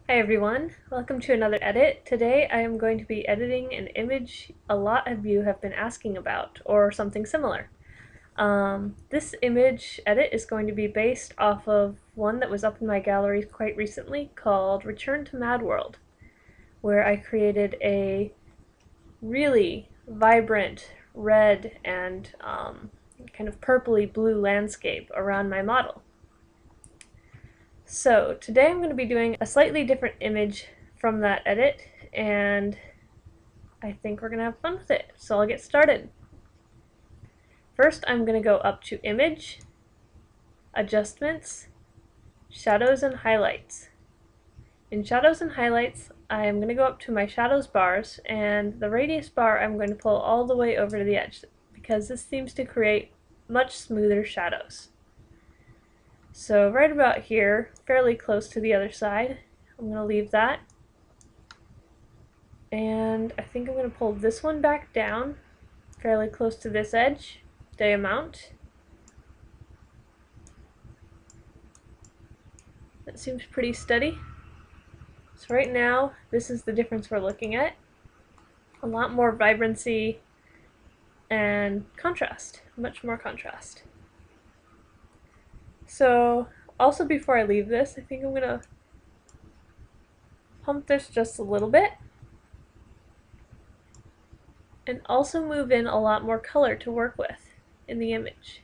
Hi everyone, welcome to another edit. Today I am going to be editing an image a lot of you have been asking about, or something similar. This image edit is going to be based off of one that was up in my gallery quite recently called Return to Mad World, where I created a really vibrant red and kind of purpley blue landscape around my model. So today I'm going to be doing a slightly different image from that edit, and I think we're going to have fun with it. So I'll get started. First I'm going to go up to Image, Adjustments, Shadows and Highlights. In Shadows and Highlights I'm going to go up to my Shadows bars, and the radius bar I'm going to pull all the way over to the edge because this seems to create much smoother shadows. So right about here, fairly close to the other side, I'm going to leave that. And I think I'm going to pull this one back down, fairly close to this edge, day amount. That seems pretty steady. So right now, this is the difference we're looking at. A lot more vibrancy and contrast, much more contrast. So also before I leave this, I think I'm going to pump this just a little bit. And also move in a lot more color to work with in the image.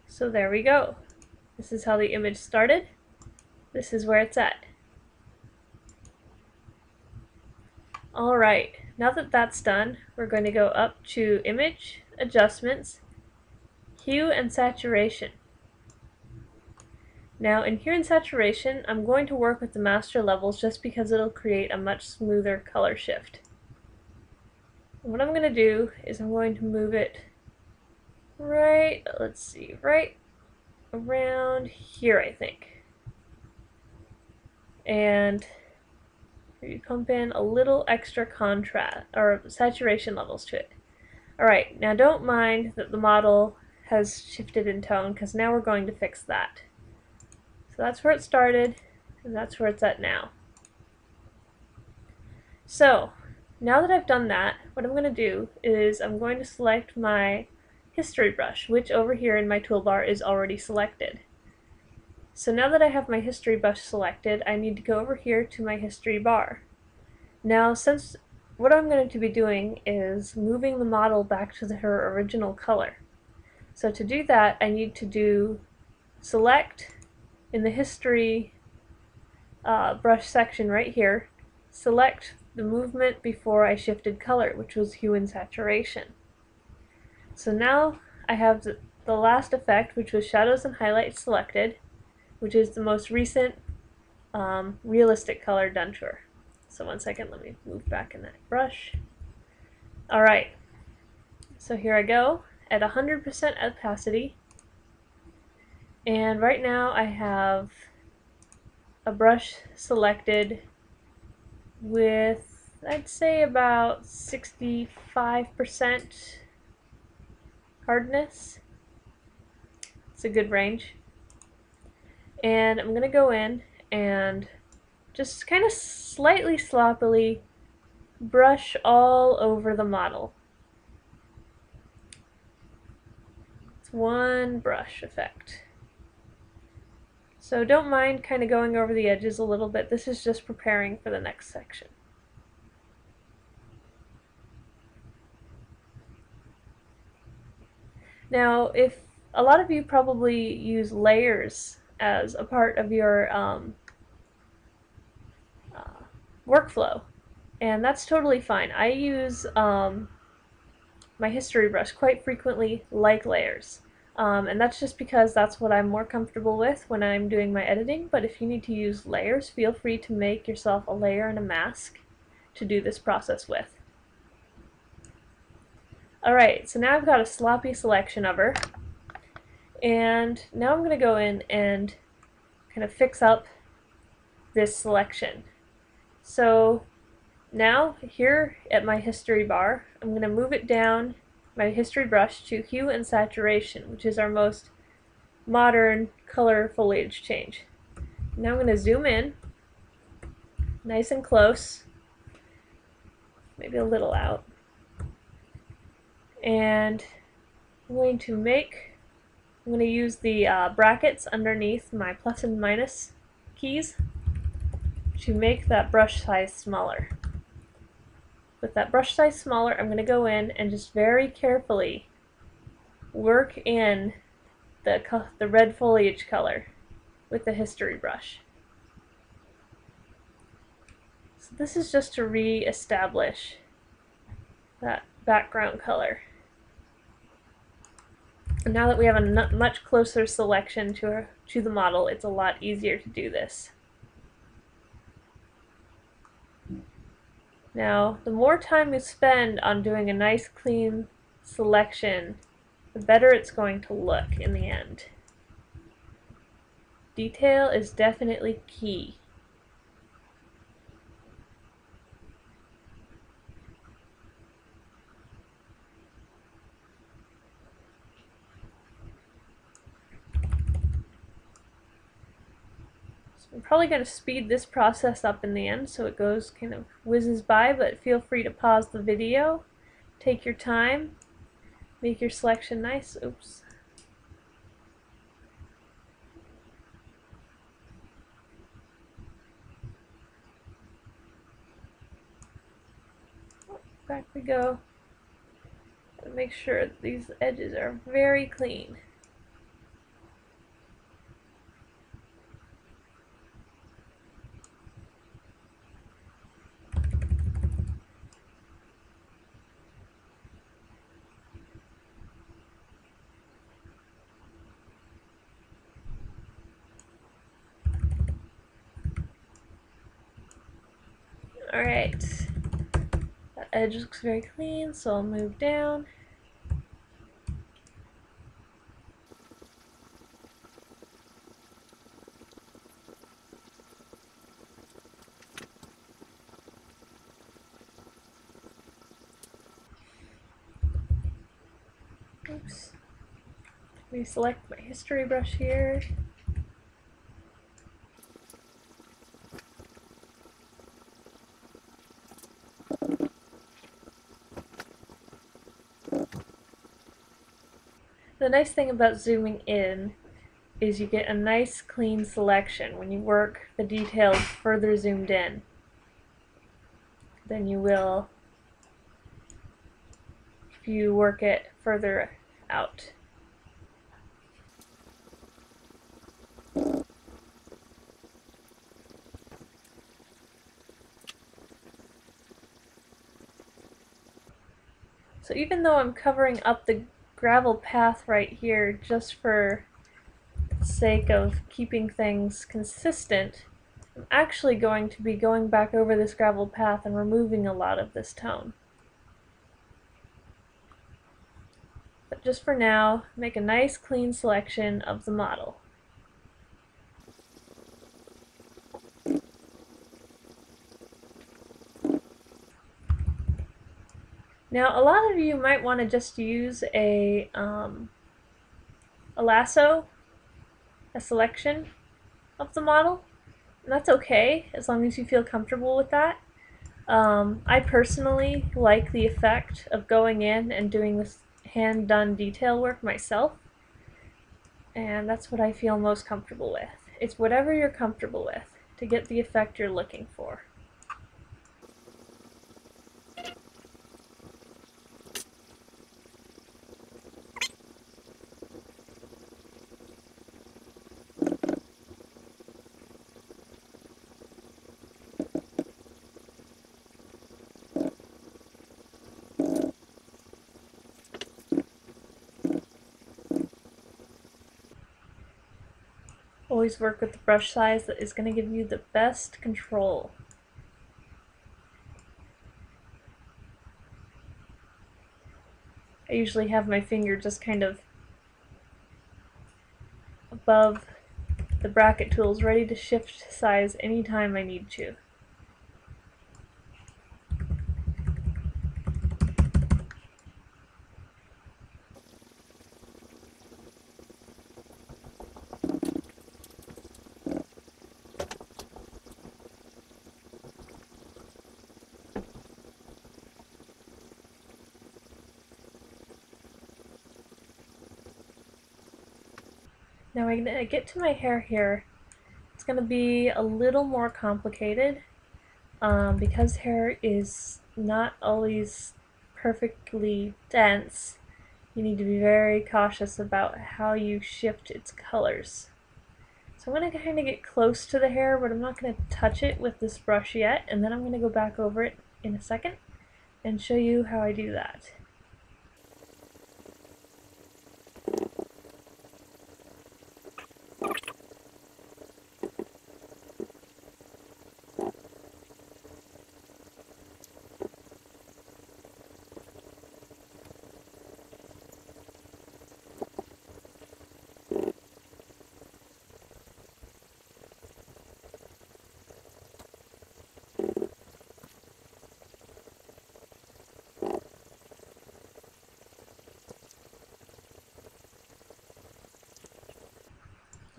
So there we go. This is how the image started. This is where it's at. Alright, now that that's done, we're going to go up to Image, Adjustments, Hue and Saturation. Now in Hue and Saturation, I'm going to work with the master levels just because it'll create a much smoother color shift. What I'm going to do is I'm going to move it right around here, I think. And maybe pump in a little extra contrast or saturation levels to it. Alright, now don't mind that the model has shifted in tone because now we're going to fix that. So that's where it started and that's where it's at now. So now that I've done that, what I'm going to do is I'm going to select my history brush, which over here in my toolbar is already selected. So now that I have my history brush selected, I need to go over here to my history bar. Now, since what I'm going to be doing is moving the model back to her original color. So to do that, I need to select in the history brush section right here, select the movement before I shifted color, which was hue and saturation. So now I have the last effect, which was shadows and highlights selected, which is the most recent realistic color done to her. So one second, let me move back in that brush. Alright, so here I go at 100% opacity, and right now I have a brush selected with, I'd say, about 65% hardness. It's a good range. And I'm going to go in and just kind of slightly sloppily brush all over the model. It's one brush effect. So don't mind kind of going over the edges a little bit. This is just preparing for the next section. Now, if a lot of you probably use layers as a part of your workflow, and that's totally fine. I use my history brush quite frequently like layers, and that's just because that's what I'm more comfortable with when I'm doing my editing. But if you need to use layers, feel free to make yourself a layer and a mask to do this process with. Alright, so now I've got a sloppy selection of her, and now I'm going to go in and kind of fix up this selection. So now here at my history bar, I'm going to move it down my history brush to hue and saturation, which is our most modern color foliage change. Now I'm going to zoom in, nice and close, maybe a little out, and I'm going to use the brackets underneath my plus and minus keys to make that brush size smaller. With that brush size smaller, I'm going to go in and just very carefully work in the red foliage color with the history brush. So this is just to re-establish that background color. And now that we have a much closer selection to the model, it's a lot easier to do this. Now, the more time you spend on doing a nice clean selection, the better it's going to look in the end. Detail is definitely key. I'm probably going to speed this process up in the end so it goes kind of whizzes by, but feel free to pause the video, take your time, make your selection nice. Oops. Back we go. Make sure these edges are very clean. Alright, that edge looks very clean, so I'll move down. Oops. Let me select my history brush here. The nice thing about zooming in is you get a nice clean selection when you work the details further zoomed in than you will if you work it further out. So even though I'm covering up the gravel path right here just for the sake of keeping things consistent, I'm actually going to be going back over this gravel path and removing a lot of this tone. But just for now, make a nice clean selection of the model. Now, a lot of you might want to just use a lasso, a selection of the model, and that's okay as long as you feel comfortable with that. I personally like the effect of going in and doing this hand-done detail work myself, and that's what I feel most comfortable with. It's whatever you're comfortable with to get the effect you're looking for. Always work with the brush size that is going to give you the best control. I usually have my finger just kind of above the bracket tools, ready to shift size anytime I need to. Now when I get to my hair here, it's going to be a little more complicated because hair is not always perfectly dense. You need to be very cautious about how you shift its colors. So I'm going to kind of get close to the hair, but I'm not going to touch it with this brush yet, and then I'm going to go back over it in a second and show you how I do that.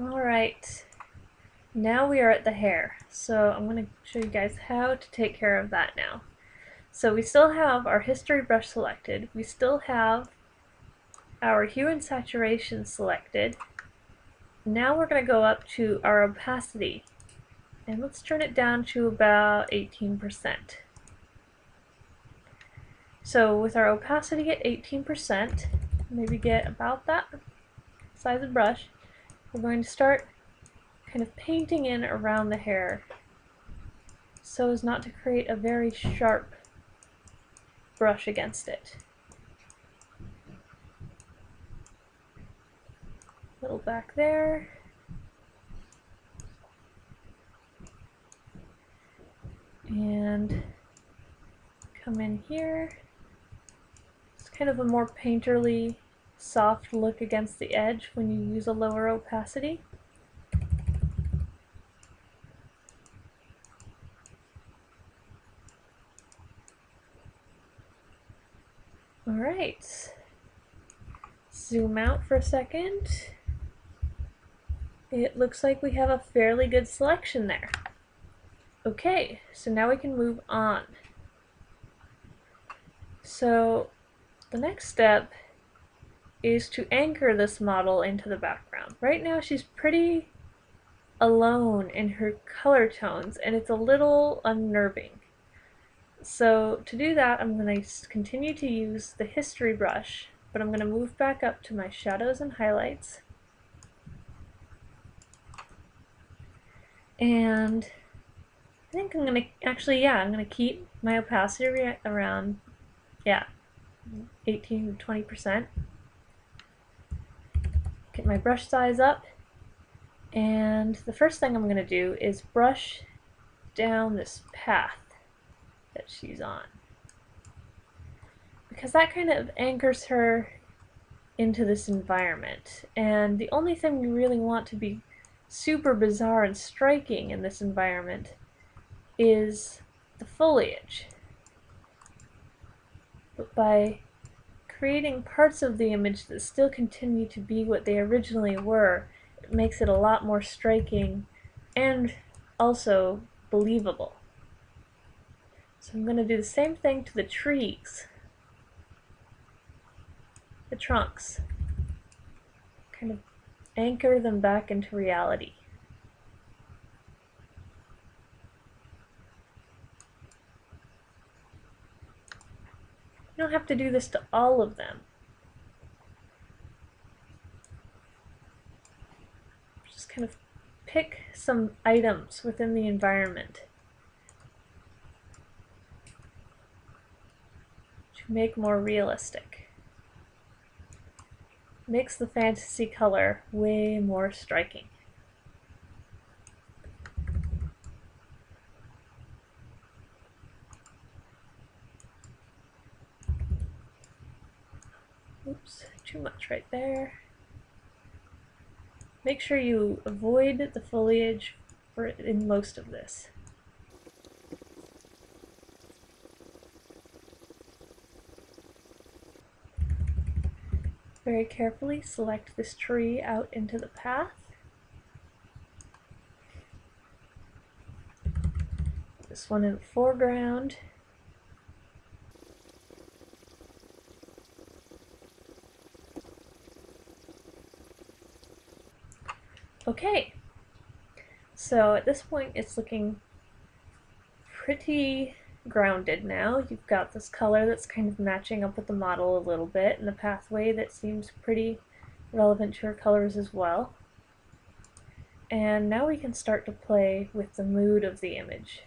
Alright, now we are at the hair, so I'm going to show you guys how to take care of that now. So we still have our history brush selected, we still have our hue and saturation selected. Now we're going to go up to our opacity, and let's turn it down to about 18%. So with our opacity at 18%, maybe get about that size of brush, we're going to start kind of painting in around the hair so as not to create a very sharp brush against it. A little back there. And come in here. It's kind of a more painterly, soft look against the edge when you use a lower opacity. Alright, zoom out for a second. It looks like we have a fairly good selection there. Okay, so now we can move on. So the next step is to anchor this model into the background. Right now she's pretty alone in her color tones and it's a little unnerving. So to do that, I'm going to continue to use the history brush, but I'm going to move back up to my shadows and highlights. And I think I'm going to, actually, yeah, I'm going to keep my opacity around, 18 to 20%. Get my brush size up. And the first thing I'm going to do is brush down this path that she's on, because that kind of anchors her into this environment, and the only thing we really want to be super bizarre and striking in this environment is the foliage. But by creating parts of the image that still continue to be what they originally were, it makes it a lot more striking and also believable. So I'm going to do the same thing to the trees, the trunks, kind of anchor them back into reality. You don't have to do this to all of them. Just kind of pick some items within the environment to make more realistic. Makes the fantasy color way more striking. Oops, too much right there. Make sure you avoid the foliage in most of this. Very carefully select this tree out into the path. This one in the foreground. Okay, so at this point it's looking pretty grounded now. You've got this color that's kind of matching up with the model a little bit, and the pathway that seems pretty relevant to her colors as well. And now we can start to play with the mood of the image.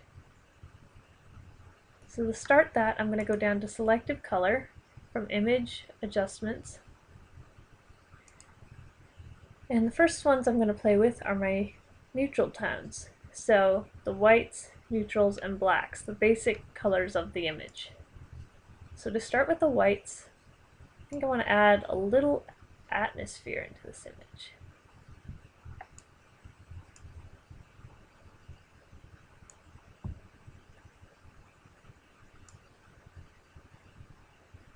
So to start that, I'm going to go down to Selective Color from Image Adjustments. And the first ones I'm going to play with are my neutral tones. So the whites, neutrals, and blacks, the basic colors of the image. So to start with the whites, I think I want to add a little atmosphere into this image.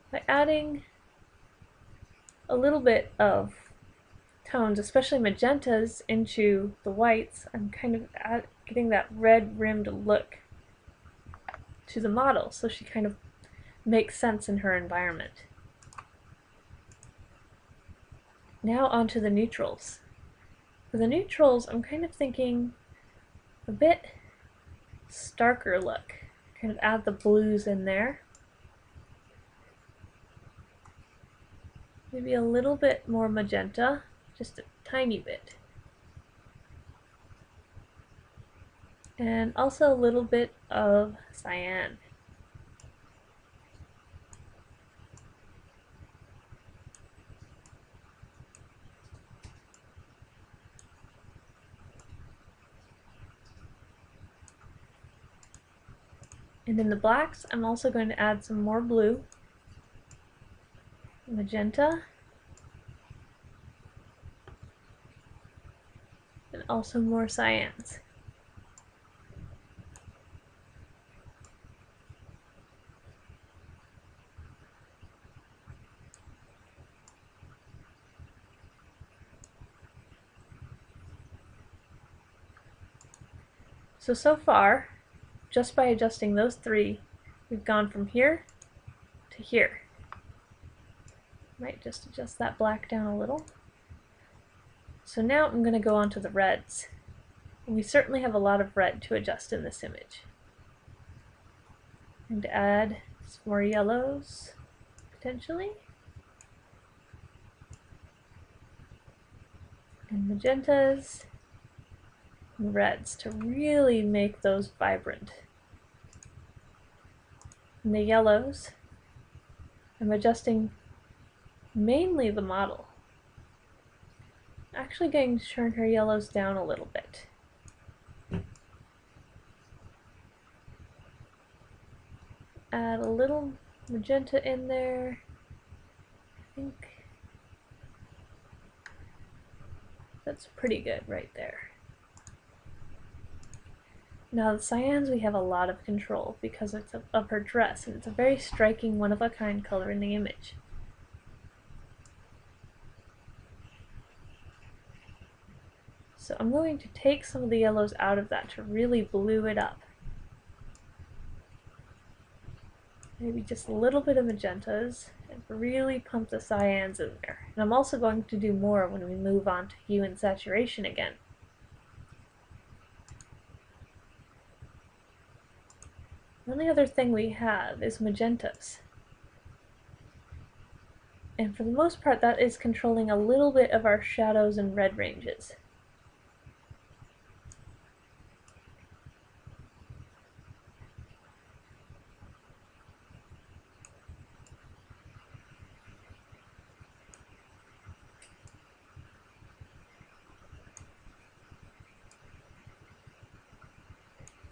By adding a little bit of tones, especially magentas, into the whites, I'm kind of getting that red-rimmed look to the model, so she kind of makes sense in her environment. Now onto the neutrals. For the neutrals, I'm kind of thinking a bit starker look. Kind of add the blues in there. Maybe a little bit more magenta, just a tiny bit. And also a little bit of cyan. And in the blacks, I'm also going to add some more blue, magenta, and also more cyans. So far, just by adjusting those three, we've gone from here to here. Might just adjust that black down a little. So now I'm going to go on to the reds. And we certainly have a lot of red to adjust in this image. And add some more yellows, potentially. And magentas. And reds to really make those vibrant. And the yellows, I'm adjusting mainly the model. Actually going to turn her yellows down a little bit. Add a little magenta in there. I think that's pretty good right there. Now the cyans, we have a lot of control because it's of her dress, and it's a very striking, one-of-a-kind color in the image. So I'm going to take some of the yellows out of that to really blue it up. Maybe just a little bit of magentas, and really pump the cyans in there. And I'm also going to do more when we move on to hue and saturation again. The only other thing we have is magentas. And for the most part, that is controlling a little bit of our shadows and red ranges.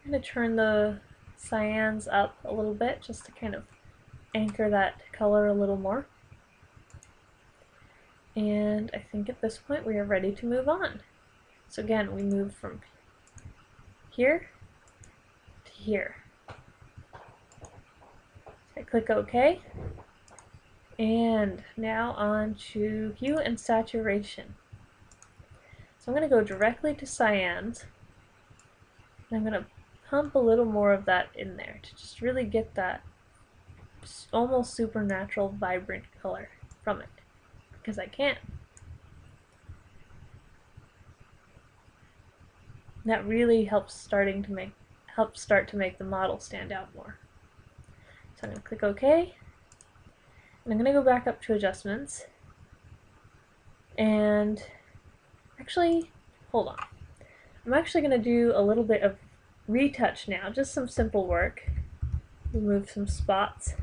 I'm going to turn the cyans up a little bit just to kind of anchor that color a little more. And I think at this point we are ready to move on. So again, we move from here to here. I click OK. And now on to hue and saturation. So I'm going to go directly to cyans. And I'm going to pump a little more of that in there to just really get that almost supernatural vibrant color from it, because I can. That really helps start to make the model stand out more. So I'm going to click OK, and I'm going to go back up to adjustments, and actually, hold on. I'm actually going to do a little bit of retouch now, just some simple work. Remove some spots.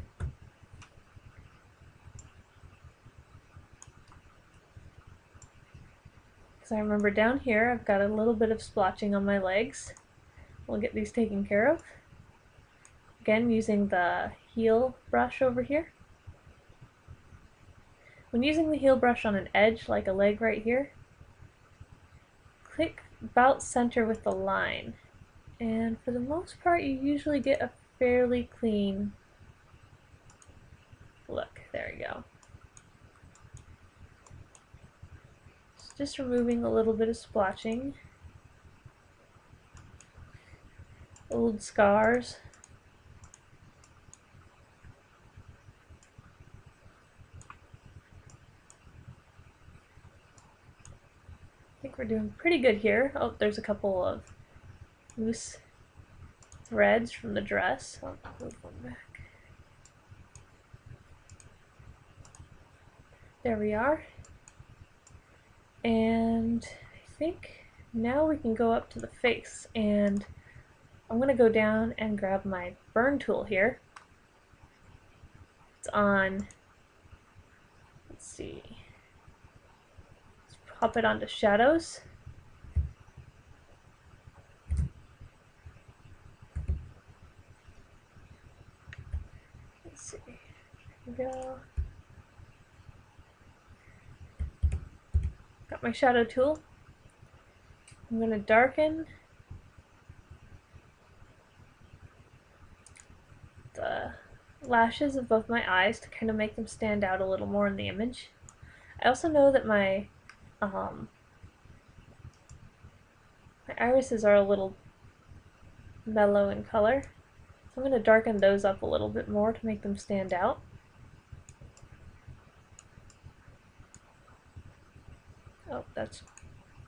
Because I remember down here I've got a little bit of splotching on my legs. We'll get these taken care of. Again, using the heel brush over here. When using the heel brush on an edge, like a leg right here, click about center with the line. And for the most part, you usually get a fairly clean look. There we go. Just removing a little bit of splotching, old scars. I think we're doing pretty good here. Oh, there's a couple of loose threads from the dress. I'll move them back. There we are. And I think now we can go up to the face, and I'm going to go down and grab my burn tool here. It's on, let's see, let's pop it onto shadows. Let's see, here we go. Got my shadow tool. I'm going to darken the lashes of both my eyes to kind of make them stand out a little more in the image. I also know that my irises are a little mellow in color, so I'm going to darken those up a little bit more to make them stand out. Oh, that's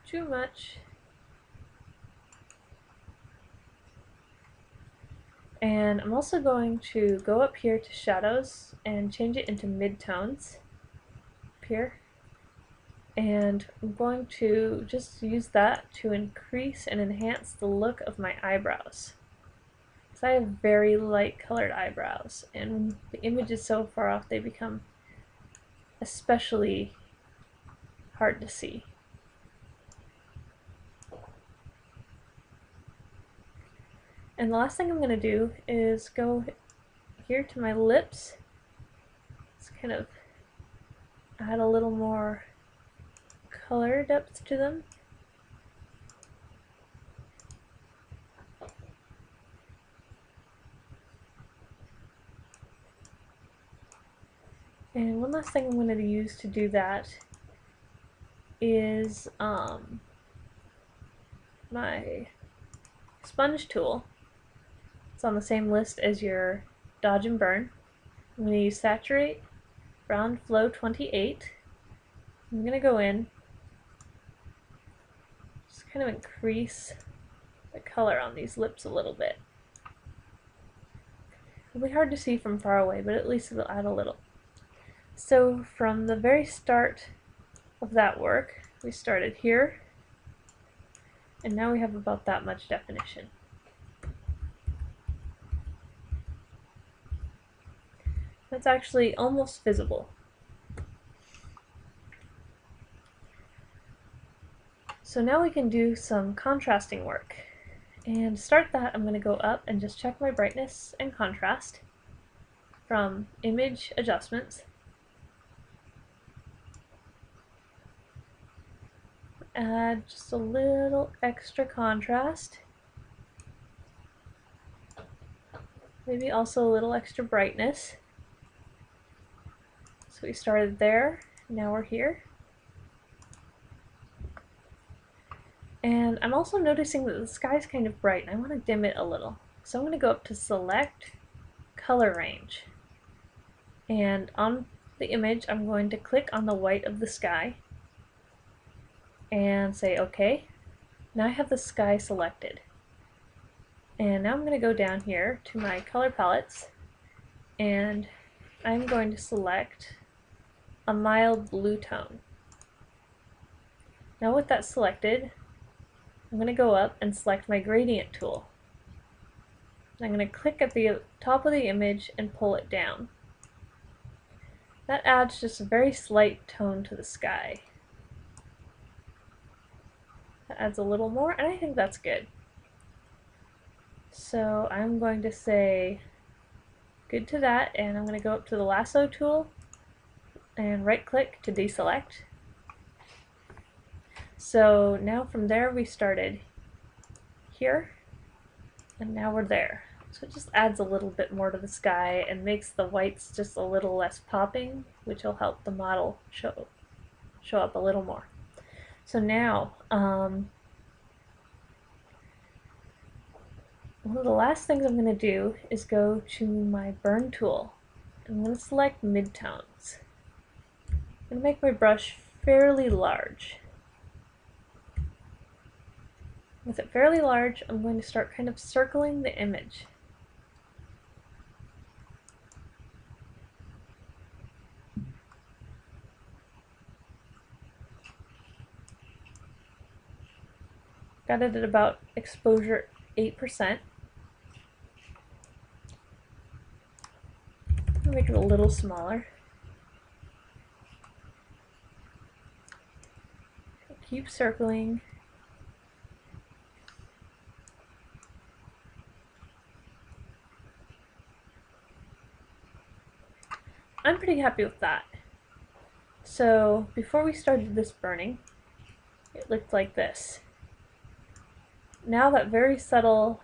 too much. And I'm also going to go up here to shadows and change it into midtones up here. And I'm going to just use that to increase and enhance the look of my eyebrows. Because I have very light colored eyebrows, and when the image is so far off, they become especially hard to see. And the last thing I'm going to do is go here to my lips. Let's kind of add a little more color depth to them. And one last thing I'm going to use to do that is my sponge tool. It's on the same list as your dodge and burn. I'm going to use saturate, brown flow 28. I'm going to go in, just kind of increase the color on these lips a little bit. It'll be hard to see from far away, but at least it'll add a little. So from the very start of that work, we started here, and now we have about that much definition. That's actually almost visible. So now we can do some contrasting work. And to start that, I'm going to go up and just check my brightness and contrast from image adjustments. Add just a little extra contrast. Maybe also a little extra brightness. So we started there, now we're here. And I'm also noticing that the sky's kind of bright, and I want to dim it a little. So I'm going to go up to Select, Color Range. And on the image, I'm going to click on the white of the sky and say OK. Now I have the sky selected. And now I'm going to go down here to my color palettes, and I'm going to select a mild blue tone. Now with that selected, I'm going to go up and select my gradient tool. I'm going to click at the top of the image and pull it down. That adds just a very slight tone to the sky. That adds a little more, and I think that's good. So I'm going to say good to that, and I'm going to go up to the lasso tool and right click to deselect. So now from there we started here, and now we're there. So it just adds a little bit more to the sky and makes the whites just a little less popping, which will help the model show up a little more. So now, one of the last things I'm going to do is go to my burn tool. I'm going to select midtones. I'm going to make my brush fairly large. With it fairly large, I'm going to start kind of circling the image. Got it at about exposure 8%. I'll make it a little smaller. Keep circling. I'm pretty happy with that. So before we started this burning, it looked like this. Now that very subtle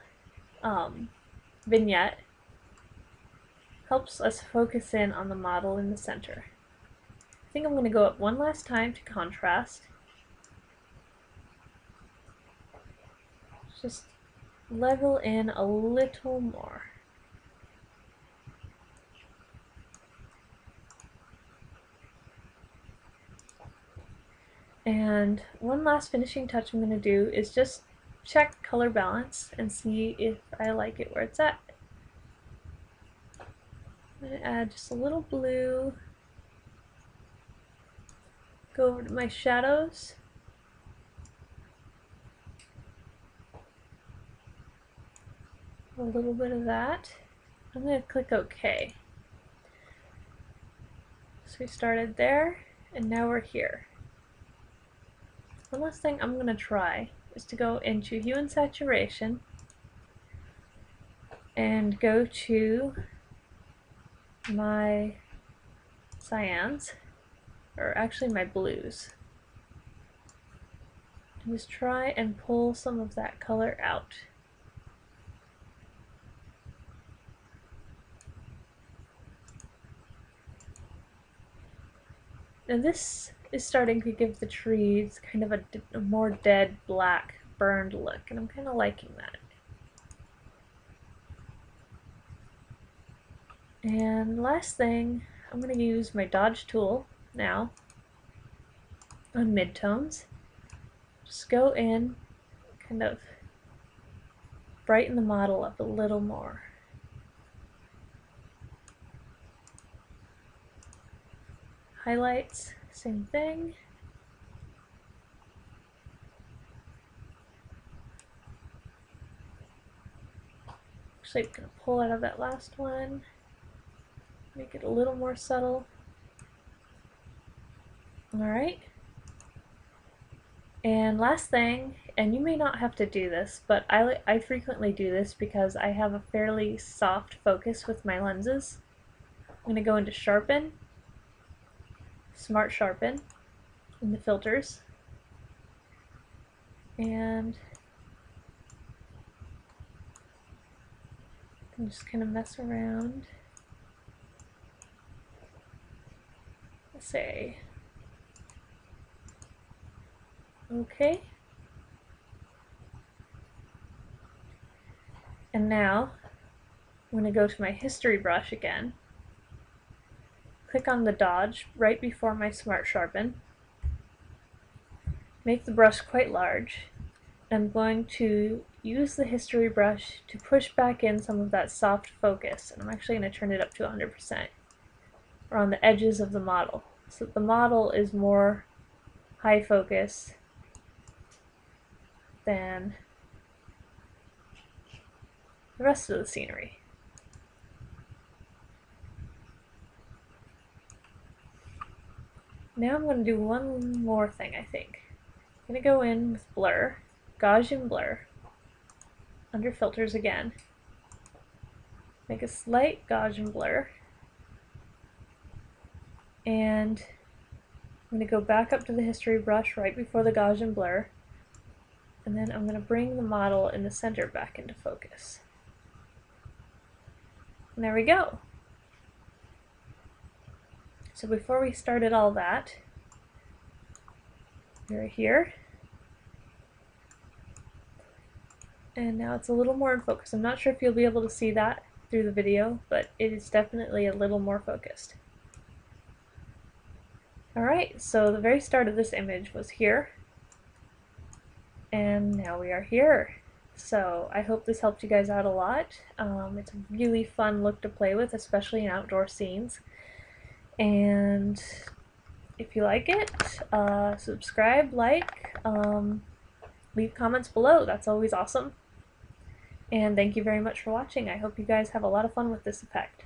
vignette helps us focus in on the model in the center. I think I'm going to go up one last time to contrast. Just level in a little more. And one last finishing touch I'm going to do is just check color balance and see if I like it where it's at. I'm going to add just a little blue. Go over to my shadows. A little bit of that. I'm going to click OK. So we started there, and now we're here. One last thing I'm going to try is to go into Hue and Saturation and go to my cyans, or actually my blues, and just try and pull some of that color out. And this is starting to give the trees kind of a more dead black burned look, and I'm kind of liking that. And last thing, I'm going to use my dodge tool now on midtones. Just go in, kind of brighten the model up a little more. Highlights, same thing. Actually, I'm going to pull out of that last one. Make it a little more subtle. Alright. And last thing, and you may not have to do this, but I frequently do this because I have a fairly soft focus with my lenses. I'm going to go into Sharpen, Smart Sharpen, in the filters, and I'm just kind of mess around. Say okay, and now I'm going to go to my history brush again, click on the dodge right before my smart sharpen, make the brush quite large, I'm going to use the history brush to push back in some of that soft focus, and I'm actually going to turn it up to 100% around the edges of the model, so that the model is more high focus than the rest of the scenery. Now I'm going to do one more thing, I think. I'm going to go in with blur, Gaussian blur, under filters again, make a slight Gaussian blur, and I'm going to go back up to the history brush right before the Gaussian blur, and then I'm going to bring the model in the center back into focus. And there we go. So before we started all that, we're here, and now it's a little more in focus. I'm not sure if you'll be able to see that through the video, but it is definitely a little more focused. Alright, so the very start of this image was here, and now we are here. So I hope this helped you guys out a lot. It's a really fun look to play with, especially in outdoor scenes. And if you like it, subscribe, like, leave comments below. That's always awesome. And thank you very much for watching. I hope you guys have a lot of fun with this effect.